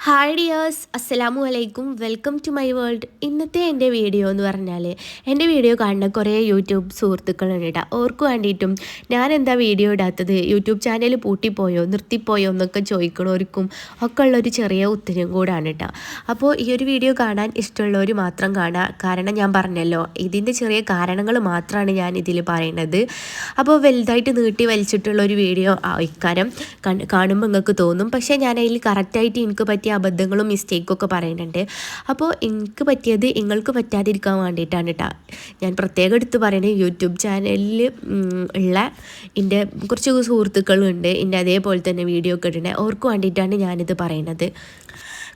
Hi dears, അസ്സലാമു അലൈക്കും. Welcome to my world. ഇന്നത്തെ എൻ്റെ വീഡിയോ എന്ന് പറഞ്ഞാൽ എൻ്റെ വീഡിയോ കാണുന്ന കുറേ യൂട്യൂബ് സുഹൃത്തുക്കളുണ്ട് കേട്ടോ. അവർക്ക് വേണ്ടിയിട്ടും ഞാൻ എന്താ വീഡിയോ ഇടാത്തത്, യൂട്യൂബ് ചാനൽ പൂട്ടിപ്പോയോ നിർത്തിപ്പോയോ എന്നൊക്കെ ചോദിക്കണവർക്കും ഒക്കെ ഉള്ളൊരു ചെറിയ ഉത്തരം കൂടാണ് കേട്ടോ. അപ്പോൾ ഈ ഒരു വീഡിയോ കാണാൻ ഇഷ്ടമുള്ളവർ മാത്രം കാണുക. കാരണം ഞാൻ പറഞ്ഞല്ലോ, ഇതിൻ്റെ ചെറിയ കാരണങ്ങൾ മാത്രമാണ് ഞാൻ ഇതിൽ പറയുന്നത്. അപ്പോൾ വലുതായിട്ട് നീട്ടി വലിച്ചിട്ടുള്ള ഒരു വീഡിയോ ഇക്കാരം കാണുമ്പോൾ നിങ്ങൾക്ക് തോന്നും. പക്ഷേ ഞാൻ അതിൽ കറക്റ്റായിട്ട് എനിക്ക് പറ്റിയ അബദ്ധങ്ങളും മിസ്റ്റേക്കും ഒക്കെ പറയുന്നുണ്ട്. അപ്പോൾ എനിക്ക് പറ്റിയത് നിങ്ങൾക്ക് പറ്റാതിരിക്കാൻ വേണ്ടിയിട്ടാണ് കേട്ടോ ഞാൻ പ്രത്യേകം എടുത്ത് പറയുന്നത്. യൂട്യൂബ് ചാനലിൽ ഉള്ള എൻ്റെ കുറച്ച് സുഹൃത്തുക്കളുണ്ട്, എൻ്റെ അതേപോലെ തന്നെ വീഡിയോ ഒക്കെ ഇടുന്നത്. അവർക്ക് വേണ്ടിയിട്ടാണ് ഞാനിത് പറയുന്നത്.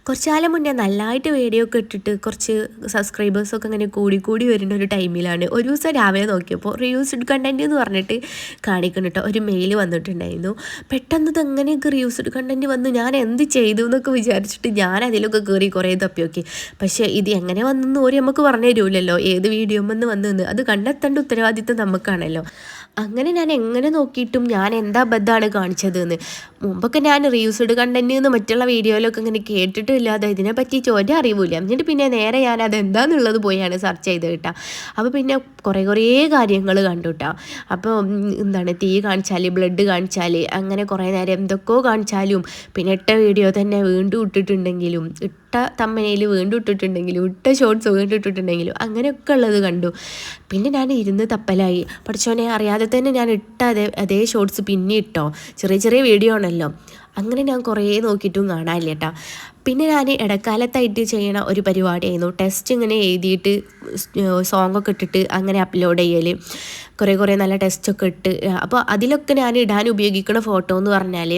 കുറച്ച് കാലം മുന്നേ നല്ലതായിട്ട് വീഡിയോ ഒക്കെ ഇട്ടിട്ട് കുറച്ച് സബ്സ്ക്രൈബേഴ്സൊക്കെ അങ്ങനെ കൂടി വരുന്ന ഒരു ടൈമിലാണ് ഒരു ദിവസം രാവിലെ നോക്കിയപ്പോൾ റീയൂസ്ഡ് കണ്ടൻറ്റ് എന്ന് പറഞ്ഞിട്ട് കാണിക്കണം കേട്ടോ, ഒരു മെയിൽ വന്നിട്ടുണ്ടായിരുന്നു. പെട്ടെന്ന് ഇതെങ്ങനെയൊക്കെ റീയൂസ്ഡ് കണ്ടൻറ്റ് വന്നു, ഞാൻ എന്ത് ചെയ്തു എന്നൊക്കെ വിചാരിച്ചിട്ട് ഞാൻ അതിലൊക്കെ കയറി കുറേ തപ്പി നോക്കി. പക്ഷേ ഇത് എങ്ങനെ വന്നെന്ന് ഓര് നമുക്ക് പറഞ്ഞു തരുമല്ലോ, ഏത് വീഡിയോമെന്ന് വന്നെന്ന്. അത് കണ്ടെത്തേണ്ട ഉത്തരവാദിത്വം നമുക്കാണല്ലോ. അങ്ങനെ ഞാൻ എങ്ങനെ നോക്കിയിട്ടും ഞാൻ എന്താ അബദ്ധമാണ് കാണിച്ചതെന്ന്. മുമ്പൊക്കെ ഞാൻ റീയൂസ്ഡ് കണ്ടൻറ്റ് എന്ന് മറ്റുള്ള വീഡിയോയിലൊക്കെ ഇങ്ങനെ കേട്ടിട്ടില്ലാതെ ഇതിനെപ്പറ്റി ചോദ്യം അറിയില്ല. എന്നിട്ട് പിന്നെ നേരെ ഞാൻ അതെന്താന്നുള്ളത് പോയാണ് സെർച്ച് ചെയ്ത് കേട്ടോ. അപ്പോൾ പിന്നെ കുറേ കാര്യങ്ങൾ കണ്ടു കേട്ടോ. അപ്പോൾ എന്താണ്, തീ കാണിച്ചാൽ, ബ്ലഡ് കാണിച്ചാൽ, അങ്ങനെ കുറേ നേരം എന്തൊക്കെയോ കാണിച്ചാലും, പിന്നെ ഇട്ട വീഡിയോ തന്നെ വീണ്ടും ഇട്ടിട്ടുണ്ടെങ്കിലും, ഇട്ട തമ്മനയിൽ വീണ്ടും ഇട്ടിട്ടുണ്ടെങ്കിലും, ഇട്ട ഷോർട്സ് വീണ്ടും ഇട്ടിട്ടുണ്ടെങ്കിലും, അങ്ങനെയൊക്കെ ഉള്ളത് കണ്ടു. പിന്നെ ഞാൻ ഇരുന്ന് തപ്പലായി. പഠിച്ചോനെ, അറിയാതെ തന്നെ ഞാൻ ഇട്ട അതേ ഷോർട്സ് പിന്നെ ഇട്ടോ. ചെറിയ വീഡിയോ ആണല്ലോ. അങ്ങനെ ഞാൻ കുറേ നോക്കിയിട്ടും കാണാനില്ല കേട്ടോ. പിന്നെ ഞാൻ ഇടക്കാലത്തായിട്ട് ചെയ്യണ ഒരു പരിപാടിയായിരുന്നു, ടെസ്റ്റ് ഇങ്ങനെ എഴുതിയിട്ട് സോങ്ങൊക്കെ ഇട്ടിട്ട് അങ്ങനെ അപ്ലോഡ് ചെയ്യൽ. കുറേ നല്ല ടെസ്റ്റൊക്കെ ഇട്ട്. അപ്പോൾ അതിലൊക്കെ ഞാൻ ഇടാൻ ഉപയോഗിക്കുന്ന ഫോട്ടോ എന്ന് പറഞ്ഞാൽ,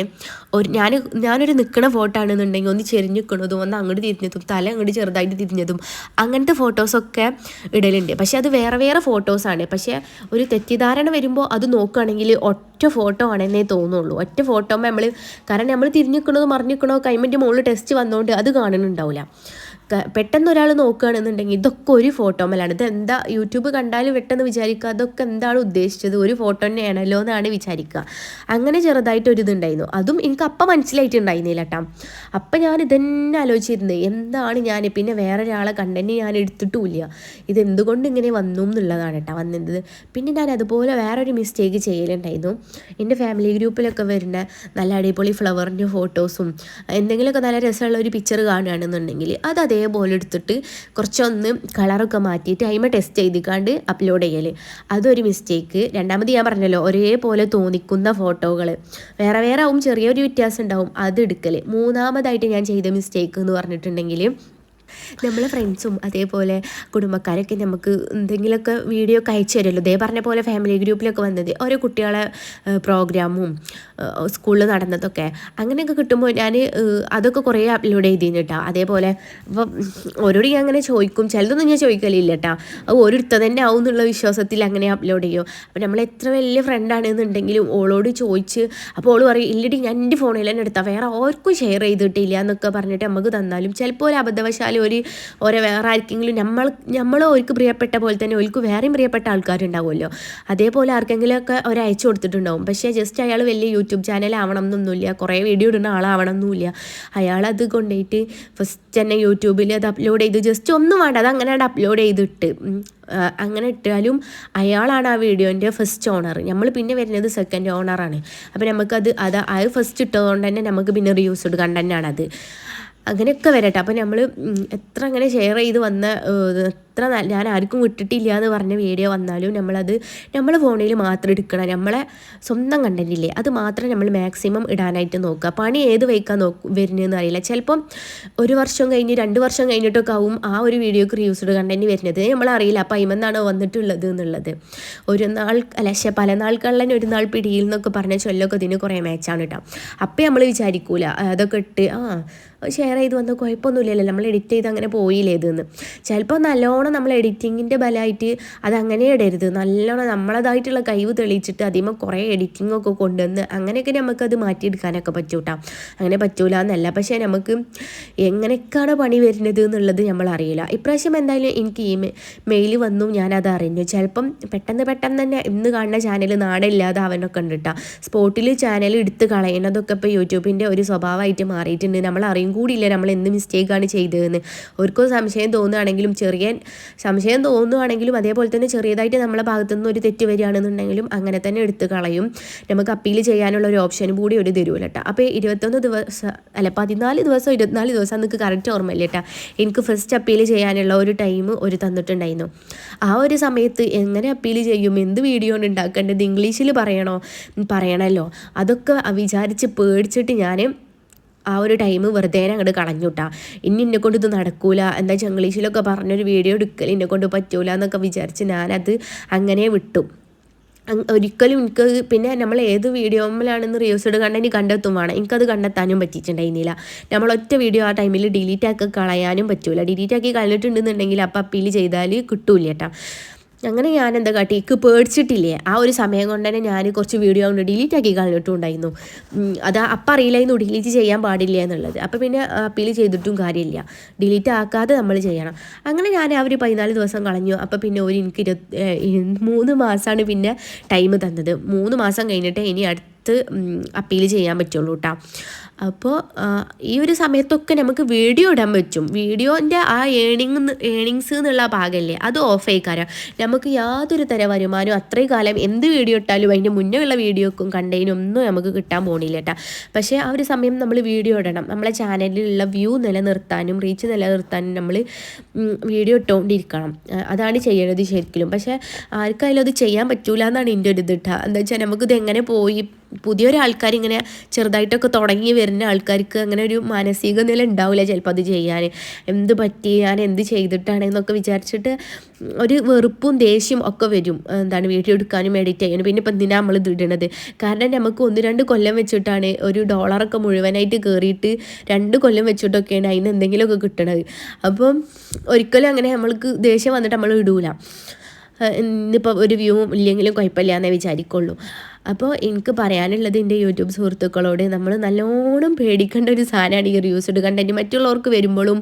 ഞാനൊരു നിൽക്കുന്ന ഫോട്ടോ ആണെന്നുണ്ടെങ്കിൽ ഒന്ന് ചെരിഞ്ഞ് നിൽക്കുന്നതും, ഒന്ന് അങ്ങോട്ട് തിരിഞ്ഞതും, തല അങ്ങോട്ട് ചെറുതായിട്ട് തിരിഞ്ഞതും, അങ്ങനത്തെ ഫോട്ടോസൊക്കെ ഇടലുണ്ട്. പക്ഷേ അത് വേറെ ഫോട്ടോസാണ്. പക്ഷേ ഒരു തെറ്റിദ്ധാരണ വരുമ്പോൾ അത് നോക്കുകയാണെങ്കിൽ ഒറ്റ ഫോട്ടോ ആണെന്നേ തോന്നുള്ളൂ. ഒറ്റ ഫോട്ടോമ്പോൾ കാരണം നമ്മൾ തിരിഞ്ഞ് നിൽക്കണതോ മറിഞ്ഞ് നിൽക്കണോ കൈമൻ്റെ മുകളിൽ ടെസ്റ്റ് വന്നുകൊണ്ട് അത് കാണുന്നുണ്ടാവില്ല. പെട്ടെന്ന് ഒരാൾ നോക്കുകയാണെന്നുണ്ടെങ്കിൽ ഇതൊക്കെ ഒരു ഫോട്ടോമേലാണ്. ഇതെന്താ യൂട്യൂബ് കണ്ടാൽ പെട്ടെന്ന് വിചാരിക്കുക അതൊക്കെ എന്താണ് ഉദ്ദേശിച്ചത്, ഒരു ഫോട്ടോ തന്നെയാണല്ലോ എന്നാണ് വിചാരിക്കുക. അങ്ങനെ ചെറുതായിട്ടൊരിതുണ്ടായിരുന്നു. അതും എനിക്ക് അപ്പം മനസ്സിലായിട്ടുണ്ടായിരുന്നില്ല കേട്ടോ. അപ്പം ഞാൻ ഇതന്നെ ആലോചിച്ചിരുന്നത് എന്താണ് ഞാൻ. പിന്നെ വേറെ ഒരാളെ കണ്ടന്റ് ഞാൻ എടുത്തിട്ടുമില്ല, ഇതെന്തുകൊണ്ട് ഇങ്ങനെ വന്നു എന്നുള്ളതാണ് കേട്ടോ വന്നത്. പിന്നെ ഞാൻ അതുപോലെ വേറൊരു മിസ്റ്റേക്ക് ചെയ്യലുണ്ടായിരുന്നു. എൻ്റെ ഫാമിലി ഗ്രൂപ്പിലൊക്കെ വരുന്ന നല്ല അടിപൊളി ഫ്ലവറിൻ്റെ ഫോട്ടോസും എന്തെങ്കിലുമൊക്കെ നല്ല രസമുള്ള ഒരു പിക്ചർ കാണുകയാണെന്നുണ്ടെങ്കിൽ അത് അതേപോലെ എടുത്തിട്ട് കുറച്ചൊന്ന് കളറൊക്കെ മാറ്റിയിട്ട് അതിമ ടെസ്റ്റ് ചെയ്തിക്കാണ്ട് അപ്ലോഡ് ചെയ്യൽ. അതൊരു മിസ്റ്റേക്ക്. രണ്ടാമത് ഞാൻ പറഞ്ഞല്ലോ, ഒരേപോലെ തോന്നിക്കുന്ന ഫോട്ടോകൾ വേറെ ആവും, ചെറിയൊരു വ്യത്യാസം ഉണ്ടാവും, അത് എടുക്കൽ. മൂന്നാമതായിട്ട് ഞാൻ ചെയ്ത മിസ്റ്റേക്ക് എന്ന് പറഞ്ഞിട്ടുണ്ടെങ്കിൽ, നമ്മളെ ഫ്രണ്ട്സും അതേപോലെ കുടുംബക്കാരൊക്കെ നമുക്ക് എന്തെങ്കിലുമൊക്കെ വീഡിയോ ഒക്കെ അയച്ചു തരുമല്ലോ. ഇതേ പറഞ്ഞ പോലെ ഫാമിലി ഗ്രൂപ്പിലൊക്കെ വന്നത് ഓരോ കുട്ടികളെ പ്രോഗ്രാമും സ്കൂളിൽ നടന്നതൊക്കെ അങ്ങനെയൊക്കെ കിട്ടുമ്പോൾ ഞാൻ അതൊക്കെ കുറേ അപ്ലോഡ് ചെയ്തിരുന്നു കേട്ടോ. അതേപോലെ അപ്പം ഓരോട് ഞാൻ അങ്ങനെ ചോദിക്കും, ചിലതൊന്നും ഞാൻ ചോദിക്കലില്ല കേട്ടോ. അത് ഓരോരുത്തർ തന്നെ ആവും എന്നുള്ള വിശ്വാസത്തിൽ അങ്ങനെ അപ്ലോഡ് ചെയ്യും. അപ്പം നമ്മൾ എത്ര വലിയ ഫ്രണ്ടാണെന്നുണ്ടെങ്കിലും ഓളോട് ചോദിച്ച്, അപ്പോൾ ഓൾ പറയും ഇല്ലടി ഞാൻ എൻ്റെ ഫോണിൽ തന്നെ എടുത്താൽ വേറെ ആർക്കും ഷെയർ ചെയ്തിട്ടില്ല എന്നൊക്കെ പറഞ്ഞിട്ട് നമുക്ക് തന്നാലും ചിലപ്പോൾ ഒരു അബദ്ധവശാൽ വേറെ ആർക്കെങ്കിലും നമ്മളോ ഓർക്ക് പ്രിയപ്പെട്ട പോലെ തന്നെ ഓർക്ക് വേറെയും പ്രിയപ്പെട്ട ആൾക്കാരുണ്ടാവുമല്ലോ. അതേപോലെ ആർക്കെങ്കിലുമൊക്കെ അയച്ചു കൊടുത്തിട്ടുണ്ടാവും. പക്ഷേ ജസ്റ്റ് അയാൾ വലിയ യൂട്യൂബ് ചാനൽ ആവണം എന്നൊന്നുമില്ല, കുറേ വീഡിയോ ഇടുന്ന ആളാവണം എന്നൊന്നുമില്ല. അയാളത് കൊണ്ടുപോയിട്ട് ഫസ്റ്റ് തന്നെ യൂട്യൂബിൽ അത് അപ്ലോഡ് ചെയ്ത് ജസ്റ്റ് ഒന്നും വേണ്ട അത് അങ്ങനെ അപ്ലോഡ് ചെയ്തിട്ട് അങ്ങനെ ഇട്ടാലും അയാളാണ് ആ വീഡിയോൻ്റെ ഫസ്റ്റ് ഓണർ. നമ്മൾ പിന്നെ വരുന്നത് സെക്കൻഡ് ഓണറാണ്. അപ്പോൾ നമുക്കത് അത് ഫസ്റ്റ് ഇട്ടതുകൊണ്ട് തന്നെ നമുക്ക് പിന്നെ റീയൂസ്ഡ് കണ്ടൻ്റാണത്. അങ്ങനെയൊക്കെ വരട്ടെ. അപ്പോൾ നമ്മൾ എത്ര അങ്ങനെ ഷെയർ ചെയ്ത് വന്ന എത്ര ഞാൻ ആർക്കും വിട്ടിട്ടില്ല എന്ന് പറഞ്ഞ വീഡിയോ വന്നാലും നമ്മളത് നമ്മളെ ഫോണിൽ മാത്രം എടുക്കണം. നമ്മളെ സ്വന്തം കണ്ടൻറ്റില്ലേ അത് മാത്രം നമ്മൾ മാക്സിമം ഇടാനായിട്ട് നോക്കുക. പണി ഏത് വയ്ക്കാൻ വരുന്നതെന്ന് അറിയില്ല. ചിലപ്പം 1 വർഷം കഴിഞ്ഞ് 2 വർഷം കഴിഞ്ഞിട്ടൊക്കെ ആവും ആ ഒരു വീഡിയോക്ക് റീയൂസ്ഡ് കണ്ടൻറ്റ് വരുന്നത്, നമ്മളറിയില്ല. അപ്പം അതിമെന്നാണോ വന്നിട്ടുള്ളത് എന്നുള്ളത്. പല നാൾ കള്ളൻ ഒരു നാൾ പിടിയിൽ എന്നൊക്കെ പറഞ്ഞ ചൊല്ലൊക്കെ ഇതിന് കുറേ മാച്ചാണ് കേട്ടോ. അപ്പം നമ്മൾ വിചാരിക്കൂല അതൊക്കെ ഇട്ട് ഷെയർ ചെയ്ത് വന്ന കുഴപ്പമൊന്നുമില്ലല്ലോ, നമ്മൾ എഡിറ്റ് ചെയ്ത് അങ്ങനെ പോയില്ലേ ഇതെന്ന്. ചിലപ്പോൾ നല്ലോണം നല്ലോണം നമ്മൾ എഡിറ്റിങ്ങിൻ്റെ ബലമായിട്ട് അതങ്ങനെ ഇടരുത്. നല്ലോണം നമ്മളതായിട്ടുള്ള കഴിവ് തെളിയിച്ചിട്ട് അതിമ കുറേ എഡിറ്റിങ്ങൊക്കെ കൊണ്ടുവന്ന് അങ്ങനെയൊക്കെ നമുക്കത് മാറ്റിയെടുക്കാനൊക്കെ പറ്റൂട്ടാ. അങ്ങനെ പറ്റൂല എന്നല്ല, പക്ഷേ നമുക്ക് എങ്ങനെയൊക്കെയാണ് പണി വരുന്നത് എന്നുള്ളത് നമ്മളറിയില്ല. ഇപ്രാവശ്യം എന്തായാലും എനിക്ക് ഈ മെയിൽ വന്നു, ഞാനത് അറിഞ്ഞു. ചിലപ്പം പെട്ടെന്ന് തന്നെ ഇന്ന് കാണുന്ന ചാനൽ നാളെ ഇല്ലാതെ അവനൊക്കെ ഉണ്ട് കേട്ടോ. സ്പോട്ടിൽ ചാനൽ എടുത്ത് കളയുന്നതൊക്കെ ഇപ്പോൾ യൂട്യൂബിൻ്റെ ഒരു സ്വഭാവമായിട്ട് മാറിയിട്ടുണ്ട്. നമ്മൾ അറിയും കൂടിയില്ല നമ്മൾ എന്ത് മിസ്റ്റേക്കാണ് ചെയ്തതെന്ന്. അവർക്കും സംശയം തോന്നുകയാണെങ്കിലും അതേപോലെ തന്നെ ചെറിയതായിട്ട് നമ്മളെ ഭാഗത്തു നിന്ന് ഒരു തെറ്റ് വരികയാണെന്നുണ്ടെങ്കിലും അങ്ങനെ തന്നെ എടുത്ത് കളയും. നമുക്ക് അപ്പീൽ ചെയ്യാനുള്ള ഒരു ഓപ്ഷനും കൂടി ഒരു തരൂല കേട്ടോ. അപ്പോൾ 14 ദിവസം 24 ദിവസം എനിക്ക് കറക്റ്റ് ഓർമ്മയില്ല കേട്ടോ. എനിക്ക് ഫസ്റ്റ് അപ്പീൽ ചെയ്യാനുള്ള ഒരു ടൈം ഒരു തന്നിട്ടുണ്ടായിരുന്നു. ആ ഒരു സമയത്ത് എങ്ങനെ അപ്പീൽ ചെയ്യും, എന്ത് വീഡിയോ ആണ് ഉണ്ടാക്കേണ്ടത്, ഇംഗ്ലീഷിൽ പറയണമല്ലോ, അതൊക്കെ വിചാരിച്ച് പേടിച്ചിട്ട് ഞാൻ ആ ഒരു ടൈം വെറുതെ അങ്ങോട്ട് കളഞ്ഞുട്ടാ. എന്നെ കൊണ്ട് ഇത് നടക്കൂല, എന്താ ഇംഗ്ലീഷിലൊക്കെ പറഞ്ഞൊരു വീഡിയോ എടുക്കൽ എന്നെ കൊണ്ട് പറ്റൂല എന്നൊക്കെ വിചാരിച്ച് ഞാനത് അങ്ങനെ വിട്ടു. ഒരിക്കലും എനിക്ക് പിന്നെ നമ്മൾ ഏത് വീഡിയോയിലാണെന്ന് റിവ്യൂസ് കണ്ടെങ്കിൽ കണ്ടെത്തും വേണം. എനിക്കത് കണ്ടെത്താനും പറ്റിയിട്ടുണ്ടായിരുന്നില്ല. നമ്മളൊറ്റ വീഡിയോ ആ ടൈമിൽ ഡിലീറ്റ് ആക്കി കളയാനും പറ്റൂല. ഡിലീറ്റ് ആക്കി കളഞ്ഞിട്ടുണ്ടെന്നുണ്ടെങ്കിൽ അപ്പം അപ്പീൽ ചെയ്താൽ കിട്ടൂല കേട്ടോ. അങ്ങനെ ഞാൻ എന്താ കാട്ടി, എനിക്ക് പേടിച്ചിട്ടില്ലേ ആ ഒരു സമയം കൊണ്ട് തന്നെ ഞാൻ കുറച്ച് വീഡിയോ കൊണ്ട് ഡിലീറ്റ് ആക്കി കളഞ്ഞിട്ടുണ്ടായിരുന്നു. അത് അപ്പം അറിയില്ലായിരുന്നു ഡിലീറ്റ് ചെയ്യാൻ പാടില്ല എന്നുള്ളത്. അപ്പോൾ പിന്നെ അപ്പീൽ ചെയ്തിട്ടും കാര്യമില്ല, ഡിലീറ്റ് ആക്കാതെ നമ്മൾ ചെയ്യണം. അങ്ങനെ ഞാൻ ആ ഒരു 14 ദിവസം കളഞ്ഞു. അപ്പോൾ പിന്നെ എനിക്ക് 3 മാസമാണ് പിന്നെ ടൈം തന്നത്. 3 മാസം കഴിഞ്ഞിട്ട് ഇനി അടുത്ത് അപ്പീൽ ചെയ്യാൻ പറ്റുള്ളൂ കേട്ടോ. അപ്പോൾ ഈ ഒരു സമയത്തൊക്കെ നമുക്ക് വീഡിയോ ഇടാൻ പറ്റും. വീഡിയോൻ്റെ ആ ഏണിങ്സ് എന്നുള്ള ഭാഗമല്ലേ അത് ഓഫ് ആയിക്കാരം. നമുക്ക് യാതൊരു തര വരുമാനവും അത്രയും കാലം എന്ത് വീഡിയോ ഇട്ടാലും അതിൻ്റെ മുന്നേ ഉള്ള വീഡിയോക്കും കണ്ടതിനൊന്നും നമുക്ക് കിട്ടാൻ പോണില്ല കേട്ടോ. പക്ഷേ ആ ഒരു സമയം നമ്മൾ വീഡിയോ ഇടണം. നമ്മളെ ചാനലിലുള്ള വ്യൂ നിലനിർത്താനും റീച്ച് നിലനിർത്താനും നമ്മൾ വീഡിയോ ഇട്ടുകൊണ്ടിരിക്കണം. അതാണ് ചെയ്യേണ്ടത് ശരിക്കും. പക്ഷേ ആർക്കായാലും അത് ചെയ്യാൻ പറ്റൂല എന്നാണ് എൻ്റെ ഒരു ഇത് കേട്ടോ. എന്താ വെച്ചാൽ നമുക്കിത് എങ്ങനെ പോയി പുതിയൊരാൾക്കാർ ഇങ്ങനെ ചെറുതായിട്ടൊക്കെ തുടങ്ങി വരുന്ന ആൾക്കാർക്ക് അങ്ങനെ ഒരു മാനസിക നില ഉണ്ടാവില്ല ചിലപ്പോൾ അത് ചെയ്യാൻ. എന്ത് പറ്റി, ഞാൻ എന്ത് ചെയ്തിട്ടാണെന്നൊക്കെ വിചാരിച്ചിട്ട് ഒരു വെറുപ്പും ദേഷ്യം ഒക്കെ വരും. എന്താണ് വീഡിയോ എടുക്കാനും എഡിറ്റ് ചെയ്യാനും. പിന്നെ ഇപ്പം എന്തിനാണ് നമ്മൾ ഇത് ഇടണത്? കാരണം നമുക്ക് 1-2 കൊല്ലം വെച്ചിട്ടാണ് ഒരു ഡോളറൊക്കെ മുഴുവനായിട്ട് കയറിയിട്ട് 2 കൊല്ലം വെച്ചിട്ടൊക്കെയാണ് അതിന് എന്തെങ്കിലുമൊക്കെ കിട്ടണത്. അപ്പം ഒരിക്കലും അങ്ങനെ നമ്മൾക്ക് ദേഷ്യം വന്നിട്ട് നമ്മൾ ഇടൂല. ഇന്നിപ്പോൾ ഒരു വ്യൂ ഇല്ലെങ്കിലും കുഴപ്പമില്ല എന്നേ വിചാരിക്കുള്ളൂ. അപ്പോൾ എനിക്ക് പറയാനുള്ളത് എൻ്റെ യൂട്യൂബ് സുഹൃത്തുക്കളോട്, നമ്മൾ നല്ലോണം പേടിക്കേണ്ട ഒരു സാധനമാണ് ഈ റിവ്യൂസ്ഡ് കണ്ടൻറ്റ്. മറ്റുള്ളവർക്ക് വരുമ്പോഴും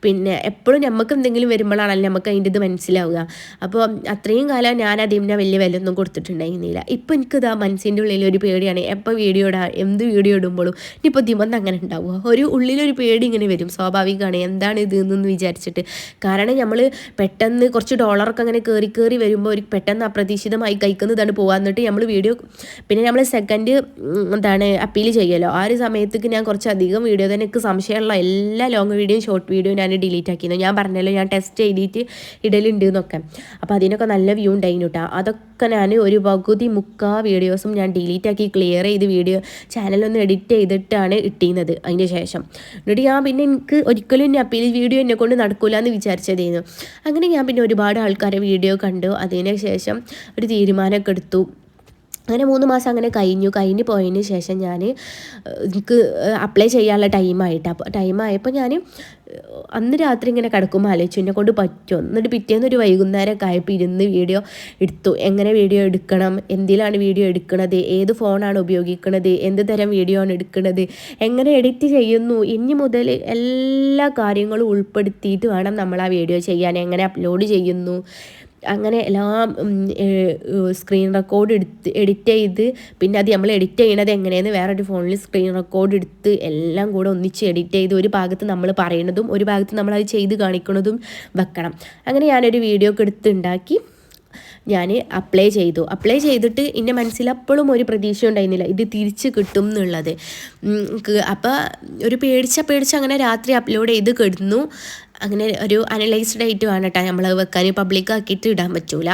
പിന്നെ എപ്പോഴും നമുക്ക് എന്തെങ്കിലും വരുമ്പോഴാണല്ലോ നമുക്ക് അതിൻ്റെ ഇത് മനസ്സിലാവുക. അപ്പോൾ അത്രയും കാലം ഞാൻ അതിന് വലിയ വിലയൊന്നും കൊടുത്തിട്ടുണ്ടായിരുന്നില്ല. ഇപ്പോൾ എനിക്കിതാ മനസ്സിൻ്റെ ഉള്ളിൽ ഒരു പേടിയാണ്. എപ്പോൾ വീഡിയോ എന്ത് വീഡിയോ ഇടുമ്പോഴും ഇനിയിപ്പോൾ ദിവസം അങ്ങനെ ഉണ്ടാവുക, ഒരു ഉള്ളിലൊരു പേടി ഇങ്ങനെ വരും. സ്വാഭാവികമാണ്, എന്താണ് ഇത് എന്നൊന്ന് വിചാരിച്ചിട്ട്. കാരണം നമ്മൾ പെട്ടെന്ന് കുറച്ച് ഡോളറൊക്കെ അങ്ങനെ കയറി വരുമ്പോൾ ഒരു പെട്ടെന്ന് അപ്രതീക്ഷിതമായി കഴിക്കുന്നതാണ് പോകാൻ. എന്നിട്ട് നമ്മൾ വീഡിയോ പിന്നെ നമ്മൾ സെക്കൻഡ് അപ്പീൽ ചെയ്യുമല്ലോ, ആ ഒരു സമയത്തേക്ക് ഞാൻ കുറച്ചധികം വീഡിയോ തന്നെ എനിക്ക് സംശയമുള്ള എല്ലാ ലോങ് വീഡിയോയും ഷോർട്ട് വീഡിയോയും ഞാൻ ഡിലീറ്റ് ആക്കിയിരുന്നു. ഞാൻ പറഞ്ഞല്ലോ ഞാൻ ടെസ്റ്റ് ചെയ്തിട്ട് ഇടലുണ്ട് എന്നൊക്കെ. അപ്പോൾ അതിനൊക്കെ നല്ല വ്യൂ ഉണ്ടായിരുന്നു കേട്ടോ. അതൊക്കെ ഞാൻ ഒരു പകുതി മുക്കാൽ വീഡിയോസും ഞാൻ ഡിലീറ്റ് ആക്കി ക്ലിയർ ചെയ്ത് വീഡിയോ ചാനലൊന്ന് എഡിറ്റ് ചെയ്തിട്ടാണ് ഇട്ടിരുന്നത്. അതിന് ശേഷം എന്നിട്ട് ഞാൻ പിന്നെ എനിക്ക് ഒരിക്കലും എന്നെ അപ്പീൽ വീഡിയോ എന്നെ കൊണ്ട് നടക്കില്ല എന്ന് വിചാരിച്ചതായിരുന്നു. അങ്ങനെ ഞാൻ പിന്നെ ഒരുപാട് ആൾക്കാരെ വീഡിയോ കണ്ടു. അതിന് ശേഷം ഒരു തീരുമാനമൊക്കെ എടുത്തു. അങ്ങനെ 3 മാസം അങ്ങനെ കഴിഞ്ഞ് പോയതിന് ശേഷം എനിക്ക് അപ്ലൈ ചെയ്യാനുള്ള ടൈമായപ്പോൾ ഞാൻ അന്ന് രാത്രി ഇങ്ങനെ കിടക്കുമ്പോൾ ആലോചിച്ചു എന്നെ കൊണ്ട് പറ്റുമോ. എന്നിട്ട് പിറ്റേന്ന് ഒരു വൈകുന്നേരമൊക്കെ ആയപ്പോൾ ഇരുന്ന് വീഡിയോ എടുത്തു. എങ്ങനെ വീഡിയോ എടുക്കണം, എന്തിലാണ് വീഡിയോ എടുക്കുന്നത്, ഏത് ഫോണാണ് ഉപയോഗിക്കുന്നത്, എന്ത് തരം വീഡിയോ ആണ് എടുക്കുന്നത്, എങ്ങനെ എഡിറ്റ് ചെയ്യുന്നു, ഇനി മുതൽ എല്ലാ കാര്യങ്ങളും ഉൾപ്പെടുത്തിയിട്ട് വേണം നമ്മൾ ആ വീഡിയോ ചെയ്യാൻ, എങ്ങനെ അപ്ലോഡ് ചെയ്യുന്നു, അങ്ങനെ എല്ലാം സ്ക്രീൻ റെക്കോർഡ് എഡിറ്റ് ചെയ്ത് പിന്നെ അത് നമ്മൾ എഡിറ്റ് ചെയ്യണത് എങ്ങനെയെന്ന് വേറൊരു ഫോണിൽ സ്ക്രീൻ റെക്കോർഡ് എടുത്ത് എല്ലാം കൂടെ ഒന്നിച്ച് എഡിറ്റ് ചെയ്ത് ഒരു ഭാഗത്ത് നമ്മൾ പറയണതും ഒരു ഭാഗത്ത് നമ്മളത് ചെയ്ത് കാണിക്കുന്നതും വെക്കണം. അങ്ങനെ ഞാനൊരു വീഡിയോ ഒക്കെ എടുത്തുണ്ടാക്കി ഞാൻ അപ്ലൈ ചെയ്തിട്ട് എൻ്റെ മനസ്സിൽ അപ്പോഴും ഒരു പ്രതീക്ഷ ഉണ്ടായിരുന്നില്ല ഇത് തിരിച്ച് കിട്ടും എന്നുള്ളത്. അപ്പോൾ ഒരു പേടിച്ച അങ്ങനെ രാത്രി അപ്ലോഡ് ചെയ്ത് കിടന്നു. അങ്ങനെ ഒരു അനലൈസ്ഡ് ആയിട്ട് വേണം കേട്ടോ നമ്മൾ വെക്കാൻ, പബ്ലിക് ആക്കിയിട്ട് ഇടാൻ പറ്റൂല.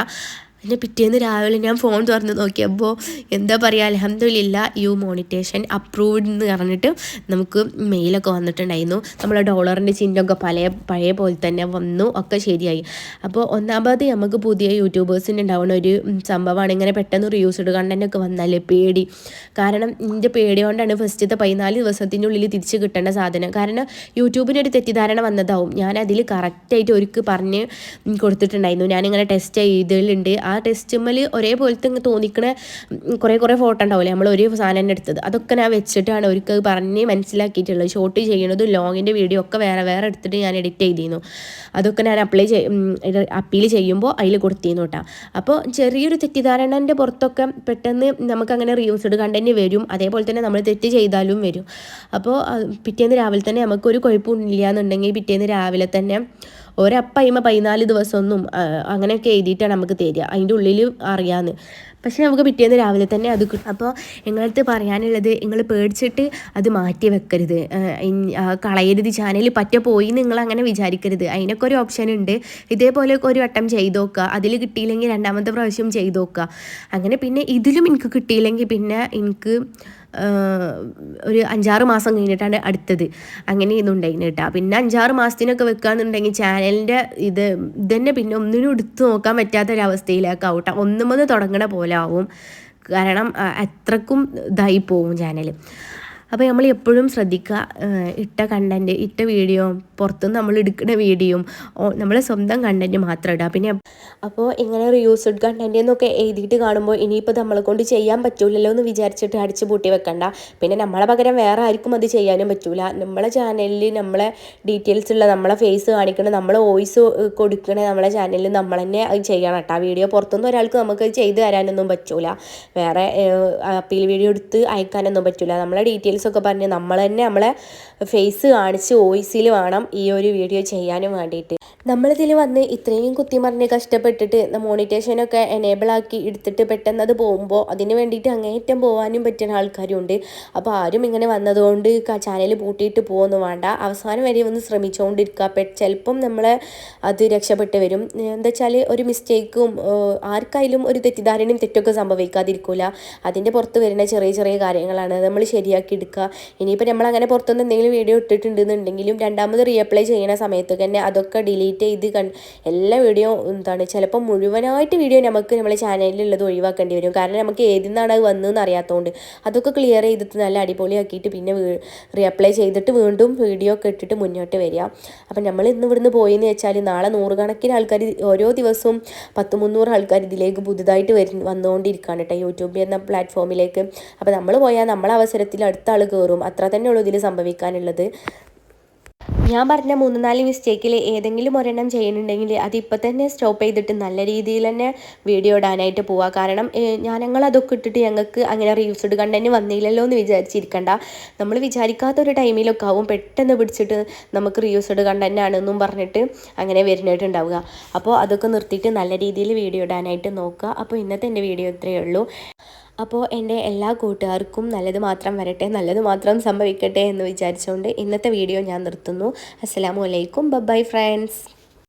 പിന്നെ പിറ്റേന്ന് രാവിലെ ഞാൻ ഫോൺ തുറന്ന് നോക്കിയപ്പോൾ എന്താ പറയുക, അൽഹംദുലില്ലാ മോണിറ്റേഷൻ അപ്രൂവ്ഡ് എന്ന് പറഞ്ഞിട്ട് നമുക്ക് മെയിലൊക്കെ വന്നിട്ടുണ്ടായിരുന്നു. നമ്മളെ ഡോളറിൻ്റെ ചിഹ്നമൊക്കെ പഴയ പോലെ തന്നെ വന്നു, ഒക്കെ ശരിയായി. അപ്പോൾ ഒന്നാമത് നമുക്ക് പുതിയ യൂട്യൂബേഴ്സിന് ഉണ്ടാവുന്ന ഒരു സംഭവമാണ് ഇങ്ങനെ പെട്ടെന്ന് റീയൂസ്ഡ് കണ്ടൻറ്റൊക്കെ വന്നാൽ പേടി. കാരണം എൻ്റെ പേടി കൊണ്ടാണ് ഫസ്റ്റത്തെ 14 ദിവസത്തിനുള്ളിൽ തിരിച്ച് കിട്ടേണ്ട സാധനം. കാരണം യൂട്യൂബിനൊരു തെറ്റിദ്ധാരണ വന്നതാവും. ഞാൻ അതിൽ കറക്റ്റായിട്ട് ഒരുക്ക് പറഞ്ഞ് കൊടുത്തിട്ടുണ്ടായിരുന്നു. ഞാനിങ്ങനെ ടെസ്റ്റ് ചെയ്തതിലുണ്ട്. ആ ടെസ്റ്റുമ്മൽ ഒരേപോലത്തെ തോന്നിക്കണ കുറേ ഫോട്ടോ ഉണ്ടാവില്ലേ, നമ്മൾ ഒരു സാധനം തന്നെ എടുത്തത്, അതൊക്കെ ഞാൻ വെച്ചിട്ടാണ് അവർക്ക് പറഞ്ഞ് മനസ്സിലാക്കിയിട്ടുള്ളത്. ഷോർട്ട് ചെയ്യണതും ലോങ്ങിൻ്റെ വീഡിയോ ഒക്കെ വേറെ എടുത്തിട്ട് ഞാൻ എഡിറ്റ് ചെയ്തിരുന്നു. അതൊക്കെ ഞാൻ അപ്പീൽ ചെയ്യുമ്പോൾ അതിൽ കൊടുത്തിരുന്നു കേട്ടോ. അപ്പോൾ ചെറിയൊരു തെറ്റിദ്ധാരണൻ്റെ പുറത്തൊക്കെ പെട്ടെന്ന് നമുക്കങ്ങനെ റീയൂസ്ഡ് കണ്ടൻറ്റ് വരും. അതേപോലെ തന്നെ നമ്മൾ തെറ്റ് ചെയ്താലും വരും. അപ്പോൾ പിറ്റേന്ന് രാവിലെ തന്നെ നമുക്കൊരു കുഴപ്പമില്ല എന്നുണ്ടെങ്കിൽ പിറ്റേന്ന് രാവിലെ തന്നെ ഒരപ്പയിമ 14 ദിവസമൊന്നും അങ്ങനെയൊക്കെ എഴുതിയിട്ടാണ് നമുക്ക് തരിക. അതിൻ്റെ ഉള്ളിൽ അറിയാമെന്ന്. പക്ഷേ നമുക്ക് പിറ്റേന്ന് രാവിലെ തന്നെ അത് കിട്ടും. അപ്പോൾ നിങ്ങളടുത്ത് പറയാനുള്ളത്, നിങ്ങൾ പേടിച്ചിട്ട് അത് മാറ്റി വെക്കരുത്, കളയരുത്, ചാനൽ പോയി നിങ്ങൾ അങ്ങനെ വിചാരിക്കരുത്. അതിനൊക്കെ ഒരു ഓപ്ഷൻ ഉണ്ട്. ഇതേപോലെ ഒരു വട്ടം ചെയ്ത് നോക്കുക. അതിൽ കിട്ടിയില്ലെങ്കിൽ രണ്ടാമത്തെ പ്രാവശ്യം ചെയ്ത് നോക്കുക. അങ്ങനെ പിന്നെ ഇതിലും എനിക്ക് കിട്ടിയില്ലെങ്കിൽ പിന്നെ എനിക്ക് ഒരു 5-6 മാസം കഴിഞ്ഞിട്ടാണ് അടുത്തത്. അങ്ങനെ ഇതുണ്ടായിരുന്നു കേട്ടോ. പിന്നെ 5-6 മാസത്തിനൊക്കെ വെക്കുകയെന്നുണ്ടെങ്കിൽ ചാനലിൻ്റെ ഇത് തന്നെ പിന്നെ ഒന്നിനും എടുത്ത് നോക്കാൻ പറ്റാത്തൊരവസ്ഥയിലേക്കാവും കേട്ടോ. ഒന്നുമത് തുടങ്ങണ പോലെ ആവും. കാരണം അത്രക്കും ഇതായി പോവും ചാനൽ. അപ്പോൾ നമ്മൾ എപ്പോഴും ശ്രദ്ധിക്കുക, ഇട്ട കണ്ടൻറ്റ്, ഇട്ട വീഡിയോ, പുറത്തുനിന്ന് നമ്മൾ എടുക്കുന്ന വീഡിയോയും നമ്മളെ സ്വന്തം കണ്ടൻറ്റ് മാത്രം ഇടുക. പിന്നെ അപ്പോൾ ഇങ്ങനെ റീയൂസ്ഡ് കണ്ടൻറ്റ് എന്നൊക്കെ എഴുതിയിട്ട് കാണുമ്പോൾ ഇനിയിപ്പോൾ നമ്മളെ കൊണ്ട് ചെയ്യാൻ പറ്റൂലല്ലോ എന്ന് വിചാരിച്ചിട്ട് അടിച്ച് പൂട്ടി വെക്കണ്ട. പിന്നെ നമ്മളെ പകരം വേറെ ആർക്കും അത് ചെയ്യാനും പറ്റൂല. നമ്മളെ ചാനലിൽ നമ്മളെ ഡീറ്റെയിൽസ് ഉള്ള, നമ്മളെ ഫേസ് കാണിക്കണം, നമ്മളെ വോയിസ് കൊടുക്കണ നമ്മളെ ചാനലിൽ നമ്മൾ തന്നെ അത് ചെയ്യണം കേട്ടോ. ആ വീഡിയോ പുറത്തുനിന്ന് ഒരാൾക്ക് നമുക്ക് ചെയ്ത് തരാനൊന്നും പറ്റൂല. വേറെ അപ്പീൽ വീഡിയോ എടുത്ത് അയക്കാനൊന്നും പറ്റൂല. നമ്മളെ ഡീറ്റെയിൽസ് ഒക്കെ പറഞ്ഞ് നമ്മൾ തന്നെ നമ്മളെ ഫേസ് കാണിച്ച് വോയിസിൽ വേണം ഈ ഒരു വീഡിയോ ചെയ്യാനും വേണ്ടിയിട്ട്. നമ്മളിതിൽ വന്ന് ഇത്രയും കുത്തിമറിഞ്ഞ് കഷ്ടപ്പെട്ടിട്ട് മോണിറ്റേഷനൊക്കെ എനേബിൾ ആക്കി എടുത്തിട്ട് പെട്ടെന്ന് അത് പോകുമ്പോൾ അതിന് വേണ്ടിയിട്ട് അങ്ങേറ്റം പോകാനും പറ്റുന്ന ആൾക്കാരുണ്ട്. അപ്പോൾ ആരും ഇങ്ങനെ വന്നതുകൊണ്ട് ചാനൽ പൂട്ടിയിട്ട് പോകുന്നു വേണ്ട. അവസാനം വരെ ഒന്ന് ശ്രമിച്ചുകൊണ്ടിരിക്കുക. ചിലപ്പം നമ്മളെ അത് രക്ഷപ്പെട്ട് വരും. എന്താ വെച്ചാൽ ഒരു മിസ്റ്റേക്കും ആർക്കായാലും ഒരു തെറ്റിദ്ധാരണയും തെറ്റൊക്കെ സംഭവിക്കാതിരിക്കില്ല. അതിൻ്റെ പുറത്ത് വരുന്ന ചെറിയ കാര്യങ്ങളാണ് നമ്മൾ ശരിയാക്കി എടുക്കുക. ഇനിയിപ്പോൾ നമ്മൾ അങ്ങനെ പുറത്തുനിന്ന് എന്തെങ്കിലും വീഡിയോ ഇട്ടിട്ടുണ്ടെന്നുണ്ടെങ്കിലും രണ്ടാമത് റീഅപ്ലൈ ചെയ്യുന്ന സമയത്ത് തന്നെ അതൊക്കെ ഡിലീറ്റ് ചെയ്ത് എല്ലാ വീഡിയോ ചിലപ്പോൾ മുഴുവനായിട്ട് വീഡിയോ നമുക്ക് നമ്മളെ ചാനലിലുള്ളത് ഒഴിവാക്കേണ്ടി വരും. കാരണം നമുക്ക് ഏതിന്നാണ് അത് വന്നതെന്ന് അറിയാത്തതുകൊണ്ട് അതൊക്കെ ക്ലിയർ ചെയ്തിട്ട് നല്ല അടിപൊളിയാക്കിയിട്ട് പിന്നെ റീഅപ്ലൈ ചെയ്തിട്ട് വീണ്ടും വീഡിയോ ഒക്കെ ഇട്ടിട്ട് മുന്നോട്ട് വരിക. അപ്പം നമ്മൾ ഇന്ന് ഇവിടുന്ന് പോയെന്ന് വെച്ചാൽ നാളെ 100 കണക്കിന് ആൾക്കാർ, ഓരോ ദിവസവും 100-300 ആൾക്കാർ ഇതിലേക്ക് പുതുതായിട്ട് വന്നുകൊണ്ടിരിക്കുകയാണ് കേട്ടോ, യൂട്യൂബ് എന്ന പ്ലാറ്റ്ഫോമിലേക്ക്. അപ്പോൾ നമ്മൾ പോയാൽ നമ്മളെ അവസരത്തിൽ അടുത്ത ആൾ കയറും. അത്ര തന്നെ ഉള്ളൂ ഇതിൽ സംഭവിക്കാനുള്ളത്. ഞാൻ പറഞ്ഞ 3-4 മിസ്റ്റേക്കിൽ ഏതെങ്കിലും ഒരെണ്ണം ചെയ്യുന്നുണ്ടെങ്കിൽ അതിപ്പോൾ തന്നെ സ്റ്റോപ്പ് ചെയ്തിട്ട് നല്ല രീതിയിൽ തന്നെ വീഡിയോ ഇടാനായിട്ട് പോവുക. കാരണം ഞങ്ങളതൊക്കെ ഇട്ടിട്ട് ഞങ്ങൾക്ക് അങ്ങനെ റീയൂസ്ഡ് കണ്ടൻറ്റ് വന്നില്ലല്ലോ എന്ന് വിചാരിച്ചിരിക്കണ്ട. നമ്മൾ വിചാരിക്കാത്തൊരു ടൈമിലൊക്കെ ആവും പെട്ടെന്ന് പിടിച്ചിട്ട് നമുക്ക് റീയൂസ്ഡ് കണ്ടൻറ്റ് ആണെന്നും പറഞ്ഞിട്ട് അങ്ങനെ വരുന്നിട്ടുണ്ടാവുക. അപ്പോൾ അതൊക്കെ നിർത്തിയിട്ട് നല്ല രീതിയിൽ വീഡിയോ ഇടാനായിട്ട് നോക്കുക. അപ്പോൾ ഇന്നത്തെ എൻ്റെ വീഡിയോ ഇത്രയേ ഉള്ളൂ. അപ്പോൾ എൻ്റെ എല്ലാ കൂട്ടുകാർക്കും നല്ലത് മാത്രം വരട്ടെ, നല്ലത് മാത്രം സംഭവിക്കട്ടെ എന്ന് വിചാരിച്ചുകൊണ്ട് ഇന്നത്തെ വീഡിയോ ഞാൻ നിർത്തുന്നു. അസ്സലാമു അലൈക്കും. Bye friends.